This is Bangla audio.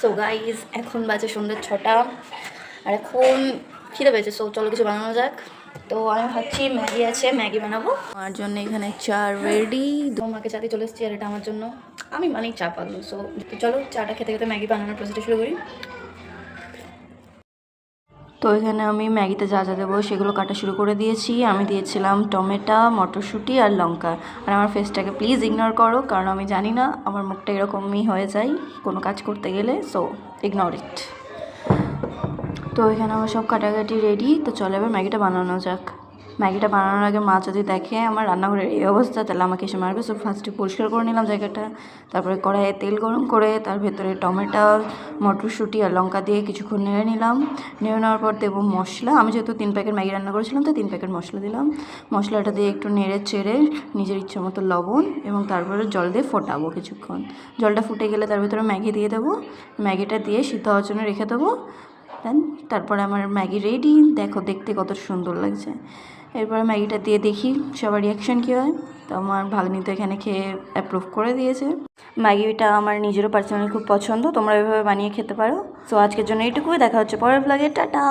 সো গাইজ এখন বাজে সন্ধ্যে 6টা আর এখন খিদে পেয়েছে। সো চলো কিছু বানানো যাক। তো আমি ভাবছি ম্যাগি আছে, ম্যাগি বানাবো। আমার জন্য এখানে চা রেডি। তোমাকে চাতে চলে এসেছি আর এটা আমার জন্য। আমি মানেই চা পাগল। সো চলো চাটা খেতে খেতে ম্যাগি বানানোর প্রসেসটা শুরু করি। তো এখানে আমি ম্যাগিতে যা যা দেবো সেগুলো কাটা শুরু করে দিয়েছি। আমি দিয়েছিলাম টমেটো, মটরশুঁটি আর লঙ্কা। আর আমার ফেসটাকে প্লিজ ইগনোর করো, কারণ আমি জানি না আমার মুখটা এরকমই হয়ে যায় কোনো কাজ করতে গেলে। So ignore it. তো এখানে আমার সব কাটাকাটি রেডি। তো চলো এবার ম্যাগিটা বানানো যাক। ম্যাগিটা বানানোর আগে মা যদি দেখে আমার রান্নাঘরের এই অবস্থা, তাহলে আমাকে এসে মারবে। সো ফার্স্টে পরিষ্কার করে নিলাম জায়গাটা। তারপরে কড়াইয়ে তেল গরম করে তার ভেতরে টমেটো, মটরশুঁটি আর লঙ্কা দিয়ে কিছুক্ষণ নেড়ে নিলাম। নেড়ে নেওয়ার পর দেবো মশলা। আমি যেহেতু 3 প্যাকেট ম্যাগি রান্না করেছিলাম, তো 3 প্যাকেট মশলা দিলাম। মশলাটা দিয়ে একটু নেড়ে চেড়ে নিজের ইচ্ছে মতো লবণ এবং তারপরে জল দিয়ে ফোটাবো কিছুক্ষণ। জলটা ফুটে গেলে তার ভেতরে ম্যাগি দিয়ে দেবো। ম্যাগিটা দিয়ে সিদ্ধ হওয়ার জন্য রেখে দেবো। দেন তারপরে আমার ম্যাগি রেডি। দেখো দেখতে কত সুন্দর লাগছে। এরপরে ম্যাগিটা দিয়ে দেখি সবার রিয়াকশান কী হয়। তো আমার ভাগ্নি তো এখানে খেয়ে অ্যাপ্রুভ করে দিয়েছে। ম্যাগিটা আমার নিজেরও পার্সোনালি খুব পছন্দ। তোমরা এভাবে বানিয়ে খেতে পারো। সো আজকের জন্য এইটুকুই। দেখা হচ্ছে পরের ব্লগে। টাটা।